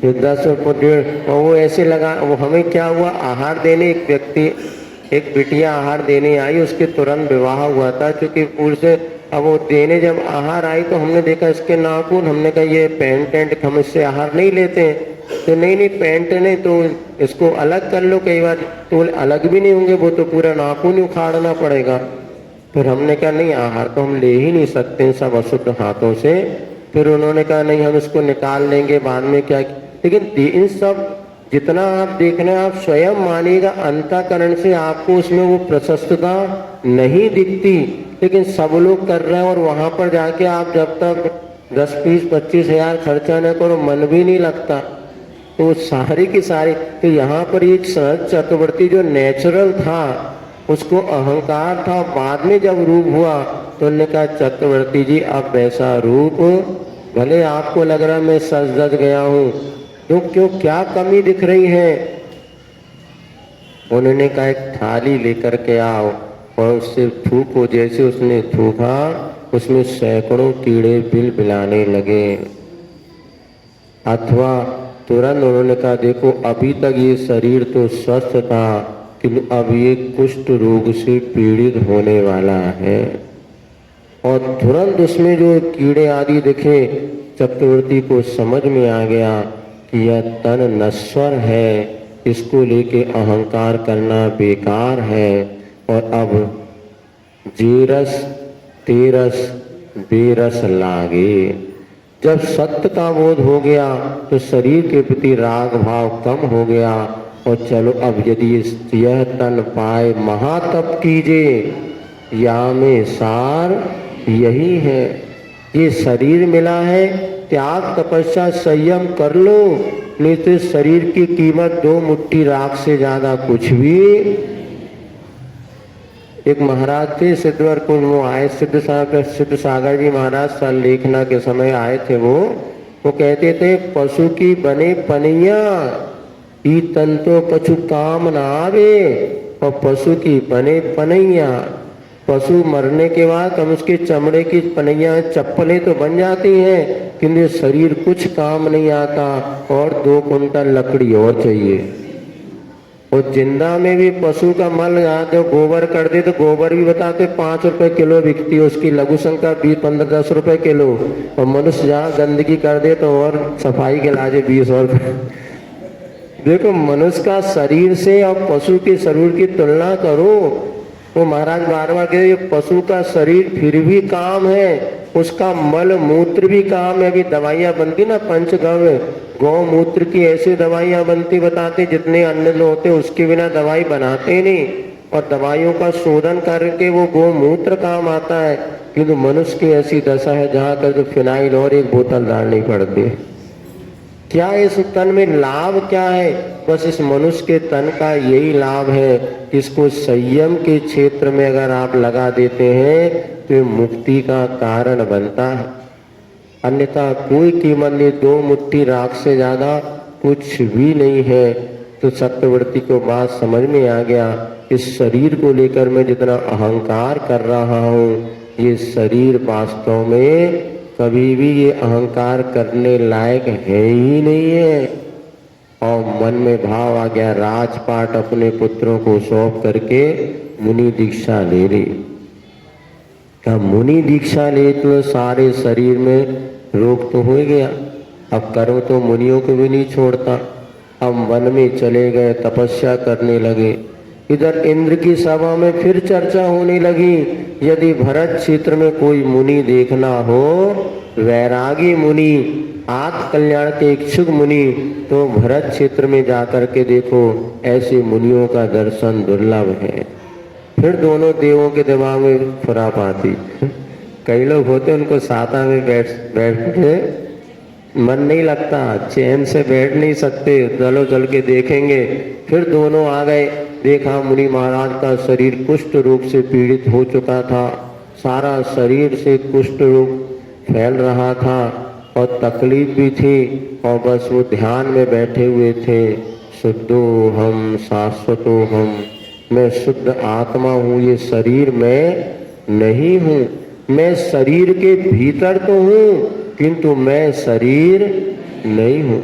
10 रुपये, और वो ऐसे लगा। वो हमें क्या हुआ, आहार देने एक व्यक्ति, एक बिटिया आहार देने आई, उसके तुरंत विवाह हुआ था, क्योंकि पूरे से अब वो देने जब आहार आई तो हमने देखा इसके नाखून, हमने कहा ये पेंट एंट, हम इससे आहार नहीं लेते हैं। तो नहीं पेंट नहीं, तो इसको अलग कर लो। कई बार तो अलग भी नहीं होंगे, वो तो पूरा नाखून ही उखाड़ना पड़ेगा। फिर हमने कहा नहीं, आहार तो हम ले ही नहीं सकते सब अशुद्ध हाथों से। फिर उन्होंने कहा नहीं, हम इसको निकाल लेंगे बाद में क्या। लेकिन इन सब जितना आप देखना, आप स्वयं मानिएगा अंतःकरण से आपको उसमें वो प्रशस्तता नहीं दिखती, लेकिन सब लोग कर रहे हैं। और वहां पर जाके आप जब तक 10, 20, 25 हजार खर्चा न करो, मन भी नहीं लगता। तो सारी की सारी, तो यहाँ पर एक चक्रवर्ती जो नेचुरल था, उसको अहंकार था। बाद में जब रूप हुआ तो उन्होंने कहा, चक्रवर्ती जी अब वैसा रूप, भले आपको लग रहा मैं सज धज गया हूँ, तो क्यों, क्या कमी दिख रही है? उन्होंने कहा एक थाली लेकर के आओ और उससे थूको। जैसे उसने थूका, उसमें सैकड़ों कीड़े बिल बिलाने लगे। अथवा तुरंत उन्होंने कहा देखो अभी तक ये शरीर तो स्वस्थ था, किंतु अब ये कुष्ठ रोग से पीड़ित होने वाला है। और तुरंत उसमें जो कीड़े आदि दिखे, चक्रवर्ती को समझ में आ गया कि यह तन नश्वर है, इसको लेके अहंकार करना बेकार है। और अब जेरस तेरस बेरस लागे। जब सत्य का बोध हो गया तो शरीर के प्रति राग भाव कम हो गया। और चलो अब यदि यह तन पाए महातप कीजिए, या में सार यही है। ये शरीर मिला है, त्याग तपस्या संयम कर लो, नहीं तो शरीर की कीमत 2 मुट्ठी राख से ज्यादा कुछ भी। एक महाराज थे सिद्धवर कुंज, वो आए सिद्ध सागर जी महाराज साल लेखना के समय आए थे। वो कहते थे पशु की बने पनिया ई तन तो पशु काम न आवे, और पशु की बने पनैया। पशु मरने के बाद हम उसके चमड़े की पनैया चप्पलें तो बन जाती हैं, किंतु शरीर कुछ काम नहीं आता, और 2 कुंटल लकड़ी और चाहिए। और जिंदा में भी पशु का मल जो गोबर कर दे तो गोबर भी बताते 5 रुपए किलो बिकती है, उसकी लघु संख्या 15-10 रुपए किलो। और मनुष्य जहाँ गंदगी कर दे तो और सफाई के लाजे 20 और देखो मनुष्य का शरीर से और पशु के शरीर की तुलना करो। वो महाराज बार बार कहे पशु का शरीर फिर भी काम है, उसका मल मूत्र भी काम है। अभी दवाइयाँ बनती ना पंचगव्य गौमूत्र की ऐसी दवाइयाँ बनती बताते, जितने अन्य लोग होते उसके बिना दवाई बनाते नहीं। और दवाइयों का शोधन करके वो गौमूत्र काम आता है, किंतु मनुष्य की ऐसी दशा है जहाँ तक तो फिनाइल और एक बोतल डालनी पड़ती है। क्या इस तन में लाभ क्या है? बस इस मनुष्य के तन का यही लाभ है, इसको संयम के क्षेत्र में अगर आप लगा देते हैं तो ये मुक्ति का कारण बनता है। अन्यथा कोई कीमत नहीं, 2 मुट्ठी राख से ज्यादा कुछ भी नहीं है। तो चक्रवर्ती को बात समझ में आ गया, इस शरीर को लेकर मैं जितना अहंकार कर रहा हूँ, ये शरीर वास्तव में कभी भी ये अहंकार करने लायक है ही नहीं है। और मन में भाव आ गया, राजपाट अपने पुत्रों को सौंप करके मुनि दीक्षा ले रही। क्या मुनि दीक्षा ले तो सारे शरीर में रोग तो हो गया। अब कर्म तो मुनियों को भी नहीं छोड़ता। अब वन में चले गए, तपस्या करने लगे। इधर इंद्र की सभा में फिर चर्चा होने लगी, यदि भरत क्षेत्र में कोई मुनि देखना हो, वैरागी मुनि, आत्म कल्याण के इच्छुक मुनि, तो भरत क्षेत्र में जाकर के देखो, ऐसे मुनियों का दर्शन दुर्लभ है। फिर दोनों देवों के दिमाग में खुरापाती। कई लोग होते उनको साथा में बैठते मन नहीं लगता, चैन से बैठ नहीं सकते, चलो चल के देखेंगे। फिर दोनों आ गए, देखा मुनि महाराज का शरीर कुष्ठ रोग से पीड़ित हो चुका था, सारा शरीर से कुष्ठ रोग फैल रहा था और तकलीफ भी थी। और बस वो ध्यान में बैठे हुए थे, शुद्धो हम शाश्वतो हम, मैं शुद्ध आत्मा हूँ, ये शरीर मैं नहीं हूँ। मैं शरीर के भीतर तो हूँ, किंतु मैं शरीर नहीं हूँ।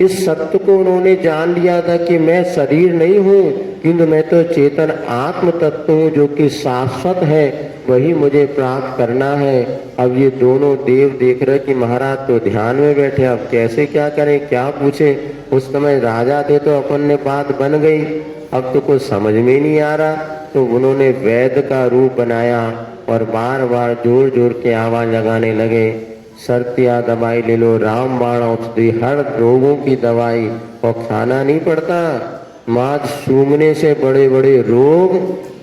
इस सत्य को उन्होंने जान लिया था कि मैं शरीर नहीं हूँ, किंतु मैं तो चेतन आत्म तत्व हूँ जो कि शाश्वत है, वही मुझे प्राप्त करना है। अब ये दोनों देव देख रहे कि महाराज तो ध्यान में बैठे, अब कैसे क्या करें, क्या पूछे। उस समय राजा थे तो अपन ने बात बन गई, अब तो कुछ समझ में नहीं आ रहा। तो उन्होंने वैद्य का रूप बनाया और बार बार जोर जोर के आवाज लगाने लगे, सर्तिया दवाई ले लो, रामबाण औषधि, हर रोगों की दवाई। और खाना नहीं पड़ता, माँ सूंघने से बड़े बड़े रोग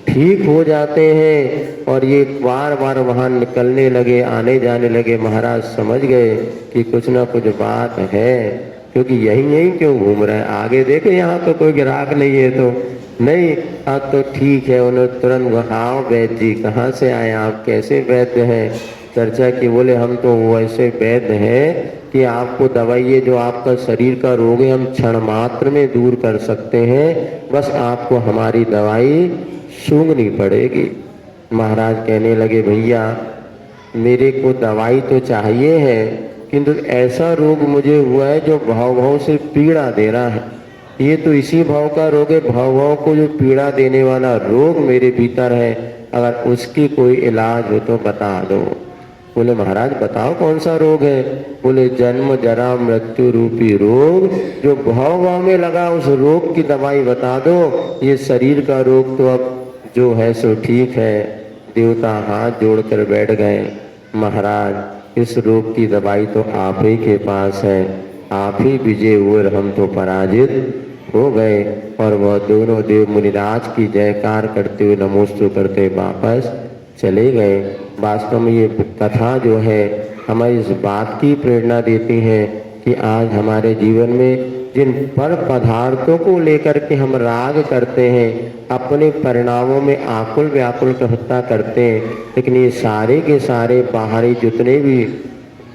ठीक हो जाते हैं। और ये बार बार वहाँ निकलने लगे, आने जाने लगे। महाराज समझ गए कि कुछ ना कुछ बात है, क्योंकि यही क्यों घूम रहा है, आगे देखो यहाँ तो कोई ग्राहक नहीं है। तो नहीं, अब तो ठीक है। उन्होंने तुरंत, आओ वैद्य जी, कहाँ से आए आप, कैसे वैद्य हैं? चर्चा की। बोले हम तो वैसे वैद्य हैं कि आपको दवाइए जो आपका शरीर का रोग है हम क्षण मात्र में दूर कर सकते हैं, बस आपको हमारी दवाई सूंघनी पड़ेगी। महाराज कहने लगे, भैया मेरे को दवाई तो चाहिए है, किंतु ऐसा रोग मुझे हुआ है जो भाव भाव से पीड़ा दे रहा है। ये तो इसी भाव का रोग है, भाव भाव को जो पीड़ा देने वाला रोग मेरे भीतर है, अगर उसकी कोई इलाज हो तो बता दो। बोले महाराज बताओ कौन सा रोग है? बोले जन्म जरा मृत्यु रूपी रोग जो भाव भाव में लगा, उस रोग की दवाई बता दो। ये शरीर का रोग तो अब जो है सो ठीक है। देवता हाथ जोड़कर बैठ गए, महाराज इस रोग की दवाई तो आप ही के पास है, आप ही विजय हुए, हम तो पराजित हो गए। और वह दोनों देव मुनिराज की जयकार करते हुए नमोस्तु करते वापस चले गए। वास्तव में ये कथा जो है हमें इस बात की प्रेरणा देती है कि आज हमारे जीवन में जिन पर पदार्थों को लेकर के हम राग करते हैं, अपने परिणामों में आकुल व्याकुल हत्या करते हैं, लेकिन ये सारे के सारे बाहरी जितने भी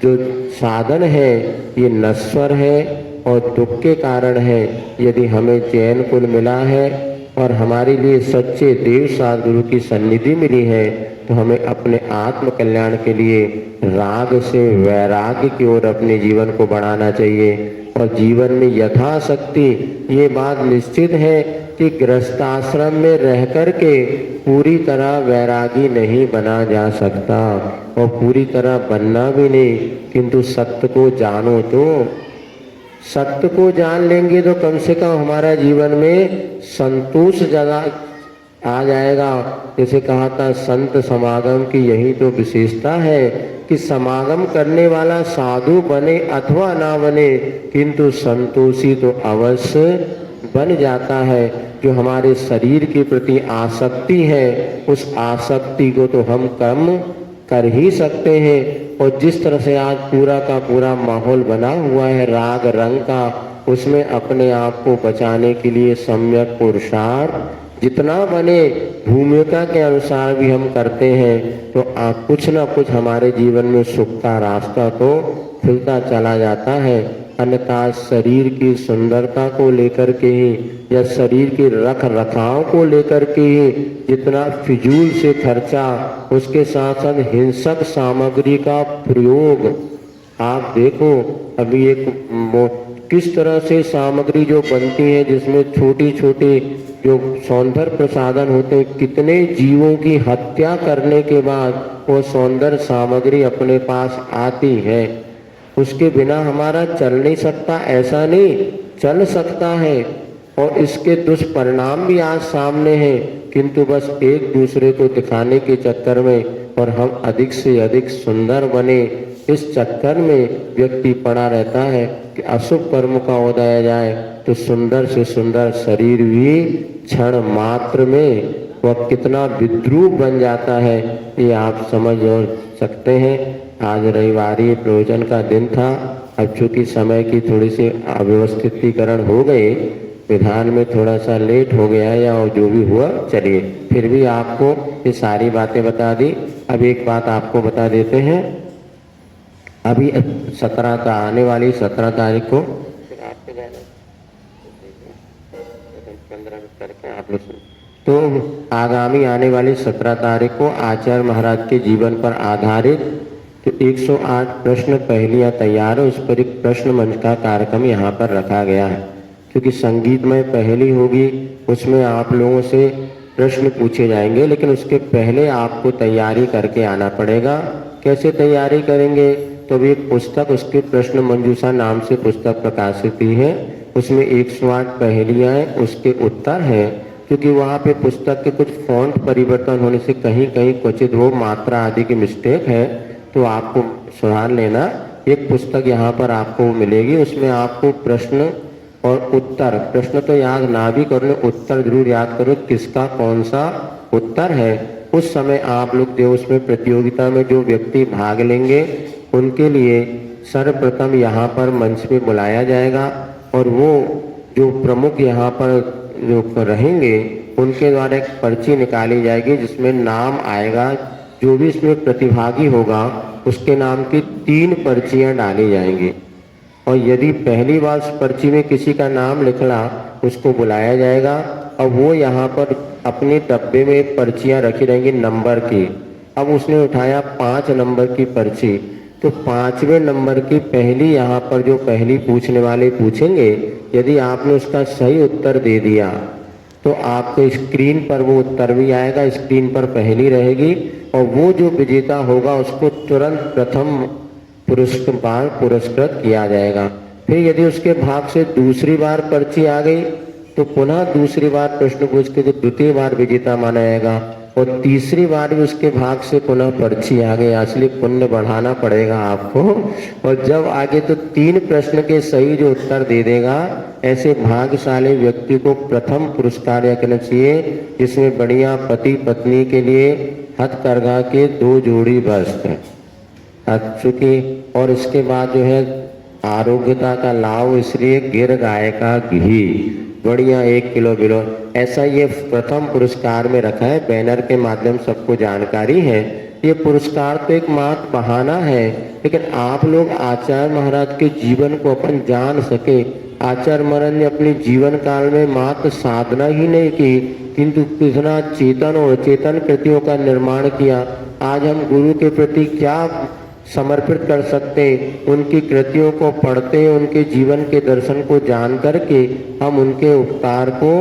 जो साधन है ये नश्वर है और दुख के कारण है। यदि हमें चैन कुल मिला है और हमारे लिए सच्चे देव सद्गुरु की सन्निधि मिली है, तो हमें अपने आत्म कल्याण के लिए राग से वैराग्य की ओर अपने जीवन को बढ़ाना चाहिए। और जीवन में यथाशक्ति ये बात निश्चित है कि गृहस्थाश्रम में रह कर के पूरी तरह वैरागी नहीं बना जा सकता और पूरी तरह बनना भी नहीं, किंतु सत्य को जानो। तो सत्य को जान लेंगे तो कम से कम हमारा जीवन में संतोष जगा आ जाएगा। जैसे कहा था संत समागम की यही तो विशेषता है कि समागम करने वाला साधु बने अथवा ना बने, किंतु संतोषी तो अवश्य बन जाता है। जो हमारे शरीर के प्रति आसक्ति है, उस आसक्ति को तो हम कम कर ही सकते हैं। और जिस तरह से आज पूरा का पूरा माहौल बना हुआ है राग रंग का, उसमें अपने आप को बचाने के लिए सम्यक पुरुषार्थ जितना बने भूमिका के अनुसार भी हम करते हैं, तो कुछ ना कुछ हमारे जीवन में सुख का रास्ता तो खुलता चला जाता है। अन्यथा शरीर की सुंदरता को लेकर के ही या शरीर के रख रखाव को लेकर के ही जितना फिजूल से खर्चा, उसके साथ साथ हिंसक सामग्री का प्रयोग, आप देखो अभी एक किस तरह से सामग्री जो बनती है जिसमें छोटी छोटी जो सौंदर्य प्रसाधन होते हैं, कितने जीवों की हत्या करने के बाद वो सौंदर्य सामग्री अपने पास आती है। उसके बिना हमारा चल नहीं सकता, ऐसा नहीं, चल सकता है। और इसके दुष्परिणाम भी आज सामने हैं, किंतु बस एक दूसरे को दिखाने के चक्कर में और हम अधिक से अधिक सुंदर बने, इस चक्कर में व्यक्ति पड़ा रहता है कि अशुभ कर्म का उदय जाए तो सुंदर से सुंदर शरीर भी क्षण मात्र में वह कितना विद्रूप बन जाता है, ये आप समझ और सकते हैं। आज रविवारी प्रवचन का दिन था, अब चूंकि समय की थोड़ी सी अव्यवस्थितीकरण हो गई, विधान में थोड़ा सा लेट हो गया या जो भी हुआ, चलिए फिर भी आपको ये सारी बातें बता दी। अब एक बात आपको बता देते हैं, अभी 17 का आने वाली 17 तारीख को तो आगामी आने वाली 17 तारीख को आचार्य महाराज के जीवन पर आधारित तो 108 प्रश्न पहेलियां तैयार है, उस पर एक प्रश्न मंच का कार्यक्रम यहाँ पर रखा गया है। क्योंकि संगीतमय पहेली होगी, उसमें आप लोगों से प्रश्न पूछे जाएंगे, लेकिन उसके पहले आपको तैयारी करके आना पड़ेगा। कैसे तैयारी करेंगे? तो भी एक पुस्तक, उसके प्रश्न मंजूषा नाम से पुस्तक प्रकाशित हुई है, उसमें 108 पहेलियां हैं, उसके उत्तर हैं। क्योंकि वहाँ पे पुस्तक के कुछ फॉन्ट परिवर्तन होने से कहीं कहीं क्वचित वो मात्रा आदि की मिस्टेक है, तो आपको सुधार लेना। एक पुस्तक यहाँ पर आपको मिलेगी, उसमें आपको प्रश्न और उत्तर, प्रश्न तो याद ना भी करो, उत्तर जरूर याद करो किसका कौन सा उत्तर है। उस समय आप लोग जो उसमें प्रतियोगिता में जो व्यक्ति भाग लेंगे उनके लिए सर्वप्रथम यहाँ पर मंच पे बुलाया जाएगा और वो जो प्रमुख यहाँ पर जो रहेंगे उनके द्वारा एक पर्ची निकाली जाएगी जिसमें नाम आएगा। जो भी इसमें प्रतिभागी होगा उसके नाम की 3 पर्चियाँ डाली जाएंगी और यदि पहली बार उस पर्ची में किसी का नाम निकला उसको बुलाया जाएगा और वो यहाँ पर अपने डब्बे में पर्चियाँ रखी रहेंगी नंबर की। अब उसने उठाया 5 नंबर की पर्ची, तो 5वें नंबर की पहली यहाँ पर जो पहली पूछने वाले पूछेंगे, यदि आपने उसका सही उत्तर दे दिया तो आपके स्क्रीन पर वो उत्तर भी आएगा, स्क्रीन पर पहली रहेगी और वो जो विजेता होगा उसको तुरंत प्रथम पुरस्कृत किया जाएगा। फिर यदि उसके भाग से दूसरी बार पर्ची आ गई तो पुनः दूसरी बार प्रश्न पूछ के तो द्वितीय बार विजेता माना जाएगा और तीसरी बार भी उसके भाग से पुनः पर्ची आ गई, असली पुण्य बढ़ाना पड़ेगा आपको। और जब आगे तो 3 प्रश्न के सही जो उत्तर दे देगा, ऐसे भाग्यशाली व्यक्ति को प्रथम पुरस्कार रखना चाहिए, जिसमें बढ़िया पति पत्नी के लिए हथकरघा के 2 जोड़ी वस्त्र चुकी और इसके बाद जो है आरोग्यता का लाभ, इसलिए गिर गाय का घी बढ़िया 1 किलो बिलो, ऐसा ये प्रथम पुरस्कार में रखा है। बैनर के माध्यम सबको जानकारी है। ये पुरस्कार तो एक मात्र बहाना है, लेकिन आप लोग आचार्य महाराज के जीवन को अपन जान सके। आचार्य महाराज ने अपने जीवन काल में मात्र साधना ही नहीं की, किंतु कितना चेतन और अचेतन कृतियों का निर्माण किया। आज हम गुरु के प्रति क्या समर्पित कर सकते, उनकी कृतियों को पढ़ते, उनके जीवन के दर्शन को जान करके हम उनके उपकार को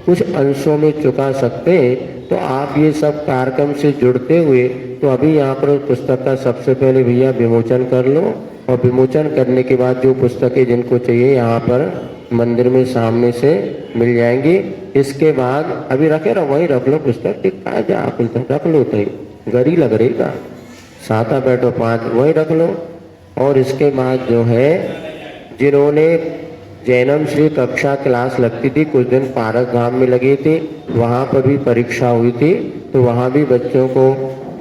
कुछ अंशों में चुका सकते हैं। तो आप ये सब कार्यक्रम से जुड़ते हुए तो अभी यहाँ पर पुस्तक का सबसे पहले भैया विमोचन कर लो और विमोचन करने के बाद जो पुस्तकें जिनको चाहिए यहाँ पर मंदिर में सामने से मिल जाएंगी। इसके बाद अभी रखे रहो, वहीं रख लो पुस्तक, कहाँ जा पुस्तक रख लो, तो गरी लग रही का साता बैठो 5 वही रख लो। और इसके बाद जो है जिन्होंने जैनम श्री कक्षा क्लास लगती थी, कुछ दिन पारस धाम में लगी थी, वहाँ पर भी परीक्षा हुई थी, तो वहाँ भी बच्चों को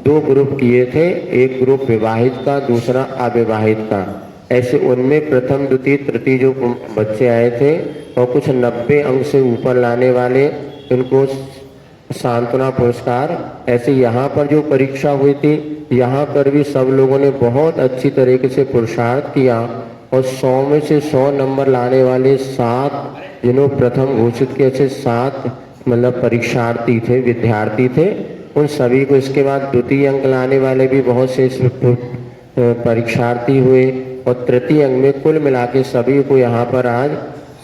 2 ग्रुप किए थे, एक ग्रुप विवाहित का, दूसरा अविवाहित का। ऐसे उनमें प्रथम द्वितीय तृतीय जो बच्चे आए थे और कुछ 90 अंक से ऊपर लाने वाले, उनको सांत्वना पुरस्कार। ऐसे यहाँ पर जो परीक्षा हुई थी, यहाँ पर भी सब लोगों ने बहुत अच्छी तरीके से पुरुषार्थ किया और 100 में से 100 नंबर लाने वाले 7 जिन्होंने प्रथम घोषित किए थे, 7 मतलब परीक्षार्थी थे, विद्यार्थी थे, उन सभी को। इसके बाद द्वितीय अंक लाने वाले भी बहुत से परीक्षार्थी हुए और तृतीय अंक में कुल मिला के सभी को यहाँ पर आज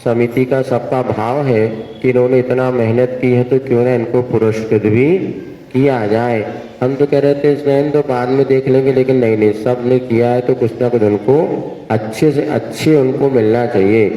समिति का सबका भाव है कि इन्होंने इतना मेहनत की है तो क्यों ना इनको पुरस्कृत भी किया जाए। हम तो कह रहे थे इसमें तो बाद में देख लेंगे, लेकिन नहीं, सब ने किया है तो कुछ ना कुछ उनको अच्छे से अच्छे उनको मिलना चाहिए।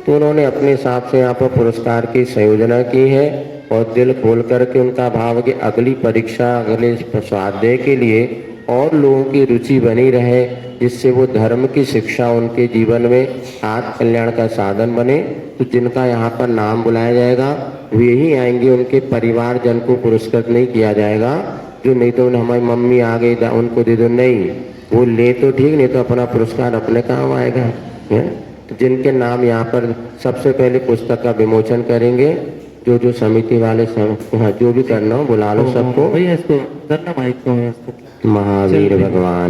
तो उन्होंने अपने हिसाब से यहाँ पर पुरस्कार की संयोजना की है और दिल खोल करके उनका भाव कि अगली परीक्षा, अगले स्वाध्याय के लिए और लोगों की रुचि बनी रहे, जिससे वो धर्म की शिक्षा उनके जीवन में आत्म कल्याण का साधन बने। तो जिनका यहाँ पर नाम बुलाया जाएगा वे ही आएंगे, उनके परिवारजन को पुरस्कृत नहीं किया जाएगा। जो नहीं तो हमारी मम्मी आ गई उनको दे दो, नहीं, वो ले तो ठीक, नहीं तो अपना पुरस्कार अपने काम आएगा। तो जिनके नाम यहाँ पर सबसे पहले पुस्तक का विमोचन करेंगे, जो समिति वाले सब, हाँ, जो भी करना हो बुला लो सबको। भैया इसको करना, माइक को महावीर भगवान